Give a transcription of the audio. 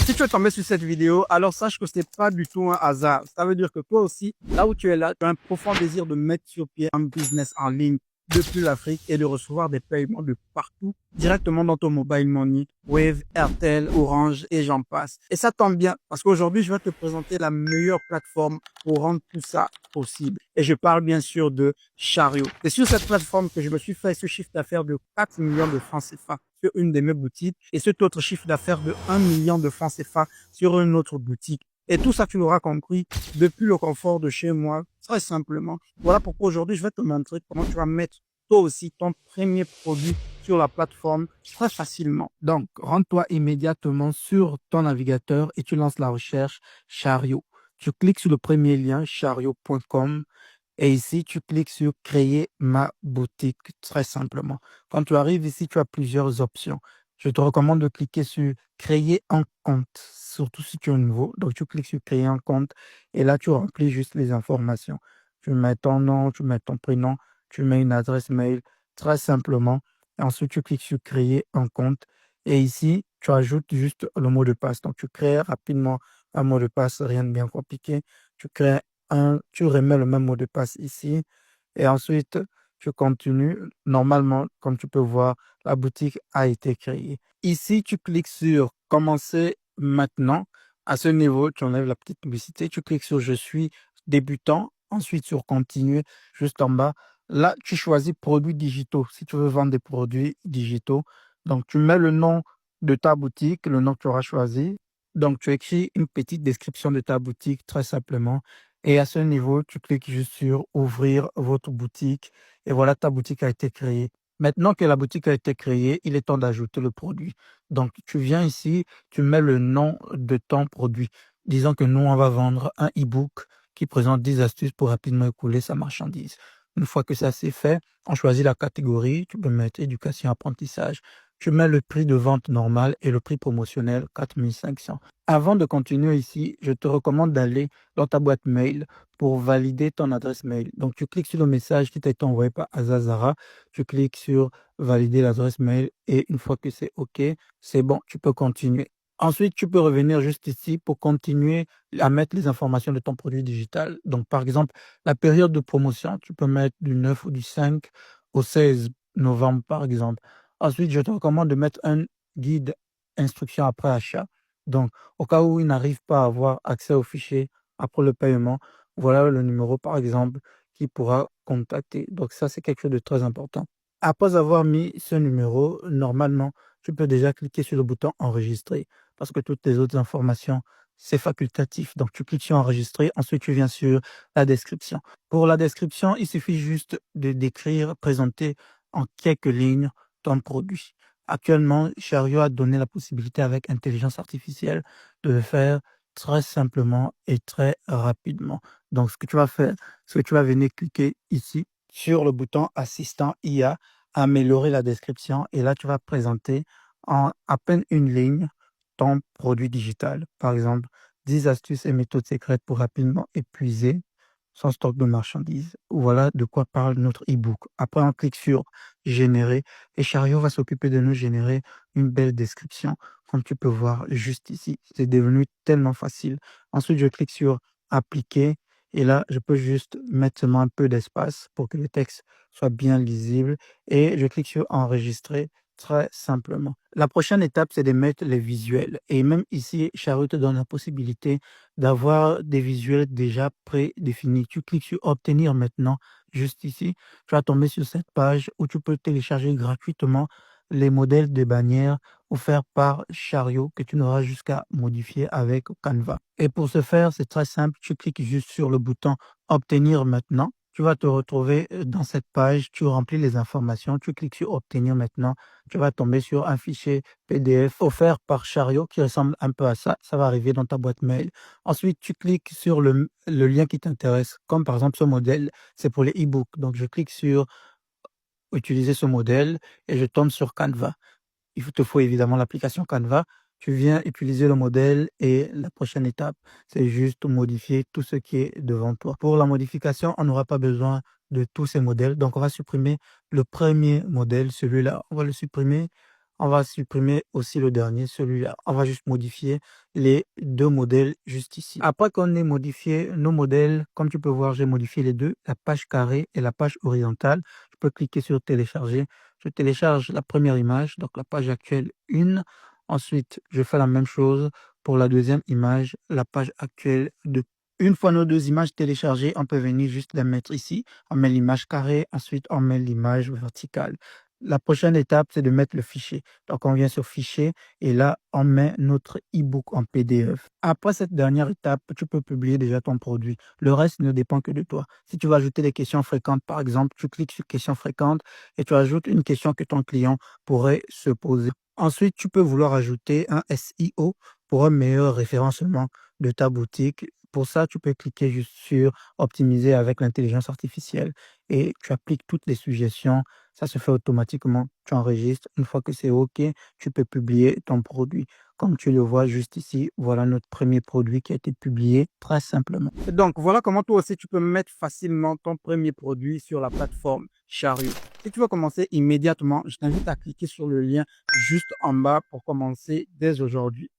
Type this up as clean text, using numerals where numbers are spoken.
Si tu es tombé sur cette vidéo, alors sache que ce n'est pas du tout un hasard. Ça veut dire que toi aussi, là où tu es là, tu as un profond désir de mettre sur pied un business en ligne depuis l'Afrique et de recevoir des paiements de partout directement dans ton mobile money, Wave, Airtel, Orange et j'en passe. Et ça tombe bien parce qu'aujourd'hui, je vais te présenter la meilleure plateforme pour rendre tout ça possible. Et je parle bien sûr de Chariot. C'est sur cette plateforme que je me suis fait ce chiffre d'affaires de 4 millions de francs CFA sur une de mes boutiques et cet autre chiffre d'affaires de 1 million de francs CFA sur une autre boutique. Et tout ça, tu l'auras compris depuis le confort de chez moi, très simplement. Voilà pourquoi aujourd'hui, je vais te montrer comment tu vas mettre toi aussi ton premier produit sur la plateforme très facilement. Donc, rends-toi immédiatement sur ton navigateur et tu lances la recherche Chariot. Tu cliques sur le premier lien, chariot.com, et ici, tu cliques sur créer ma boutique très simplement. Quand tu arrives ici, tu as plusieurs options. Je te recommande de cliquer sur créer un compte, surtout si tu es nouveau. Donc, tu cliques sur créer un compte et là, tu remplis juste les informations. Tu mets ton nom, tu mets ton prénom, tu mets une adresse mail très simplement. Et ensuite, tu cliques sur créer un compte et ici, tu ajoutes juste le mot de passe. Donc, tu crées rapidement un mot de passe, rien de bien compliqué. Tu crées tu remets le même mot de passe ici et ensuite tu continues. Normalement, comme tu peux voir, la boutique a été créée. Ici, tu cliques sur commencer maintenant. À ce niveau, tu enlèves la petite publicité. Tu cliques sur je suis débutant. Ensuite, sur continuer juste en bas. Là, tu choisis produits digitaux. Si tu veux vendre des produits digitaux, donc tu mets le nom de ta boutique, le nom que tu auras choisi. Donc, tu écris une petite description de ta boutique très simplement. Et à ce niveau, tu cliques juste sur ouvrir votre boutique. Et voilà, ta boutique a été créée. Maintenant que la boutique a été créée, il est temps d'ajouter le produit. Donc, tu viens ici, tu mets le nom de ton produit. Disons que nous, on va vendre un e-book qui présente 10 astuces pour rapidement écouler sa marchandise. Une fois que ça c'est fait, on choisit la catégorie. Tu peux mettre éducation, apprentissage. Tu mets le prix de vente normal et le prix promotionnel 4500. Avant de continuer ici, je te recommande d'aller dans ta boîte mail pour valider ton adresse mail. Donc, tu cliques sur le message qui t'a été envoyé par Azazara, tu cliques sur valider l'adresse mail et une fois que c'est OK, c'est bon, tu peux continuer. Ensuite, tu peux revenir juste ici pour continuer à mettre les informations de ton produit digital. Donc, par exemple, la période de promotion, tu peux mettre du 9 ou du 5 au 16 novembre, par exemple. Ensuite, je te recommande de mettre un guide instruction après achat. Donc, au cas où il n'arrive pas à avoir accès au fichier après le paiement, voilà le numéro, par exemple, qui pourra contacter. Donc, ça, c'est quelque chose de très important. Après avoir mis ce numéro, normalement, tu peux déjà cliquer sur le bouton enregistrer parce que toutes les autres informations, c'est facultatif. Donc, tu cliques sur enregistrer. Ensuite, tu viens sur la description. Pour la description, il suffit juste de décrire, présenter en quelques lignes ton produit. Actuellement, Chariot a donné la possibilité avec intelligence artificielle de le faire très simplement et très rapidement. Donc, ce que tu vas faire, c'est que tu vas venir cliquer ici sur le bouton assistant IA, améliorer la description et là, tu vas présenter en à peine une ligne ton produit digital. Par exemple, 10 astuces et méthodes secrètes pour rapidement épuiser son stock de marchandises. Voilà de quoi parle notre e-book. Après, on clique sur générer et Chariot va s'occuper de nous générer une belle description, comme tu peux voir juste ici. C'est devenu tellement facile. Ensuite, je clique sur appliquer et là, je peux juste mettre seulement un peu d'espace pour que le texte soit bien lisible et je clique sur enregistrer très simplement. La prochaine étape, c'est de mettre les visuels. Et même ici, Chariot te donne la possibilité d'avoir des visuels déjà prédéfinis. Tu cliques sur obtenir maintenant, juste ici. Tu vas tomber sur cette page où tu peux télécharger gratuitement les modèles de bannières offerts par Chariot que tu n'auras jusqu'à modifier avec Canva. Et pour ce faire, c'est très simple. Tu cliques juste sur le bouton obtenir maintenant. Tu vas te retrouver dans cette page, tu remplis les informations, tu cliques sur obtenir maintenant, tu vas tomber sur un fichier PDF offert par Chariot qui ressemble un peu à ça. Ça va arriver dans ta boîte mail. Ensuite, tu cliques sur le lien qui t'intéresse, comme par exemple ce modèle, c'est pour les e-books. Donc, je clique sur utiliser ce modèle et je tombe sur Canva. Il te faut évidemment l'application Canva. Tu viens utiliser le modèle et la prochaine étape, c'est juste modifier tout ce qui est devant toi. Pour la modification, on n'aura pas besoin de tous ces modèles. Donc, on va supprimer le premier modèle, celui-là. On va le supprimer. On va supprimer aussi le dernier, celui-là. On va juste modifier les deux modèles juste ici. Après qu'on ait modifié nos modèles, comme tu peux voir, j'ai modifié les deux, la page carrée et la page horizontale. Je peux cliquer sur télécharger. Je télécharge la première image, donc la page actuelle 1. Ensuite, je fais la même chose pour la deuxième image, la page actuelle 2. Une fois nos deux images téléchargées, on peut venir juste les mettre ici. On met l'image carrée, ensuite on met l'image verticale. La prochaine étape, c'est de mettre le fichier. Donc, on vient sur fichier et là, on met notre e-book en PDF. Après cette dernière étape, tu peux publier déjà ton produit. Le reste ne dépend que de toi. Si tu veux ajouter des questions fréquentes, par exemple, tu cliques sur questions fréquentes et tu ajoutes une question que ton client pourrait se poser. Ensuite, tu peux vouloir ajouter un SEO pour un meilleur référencement de ta boutique. Pour ça, tu peux cliquer juste sur optimiser avec l'intelligence artificielle et tu appliques toutes les suggestions. Ça se fait automatiquement. Tu enregistres. Une fois que c'est OK, tu peux publier ton produit. Comme tu le vois juste ici, voilà notre premier produit qui a été publié très simplement. Donc, voilà comment toi aussi tu peux mettre facilement ton premier produit sur la plateforme Chariot. Si tu veux commencer immédiatement, je t'invite à cliquer sur le lien juste en bas pour commencer dès aujourd'hui.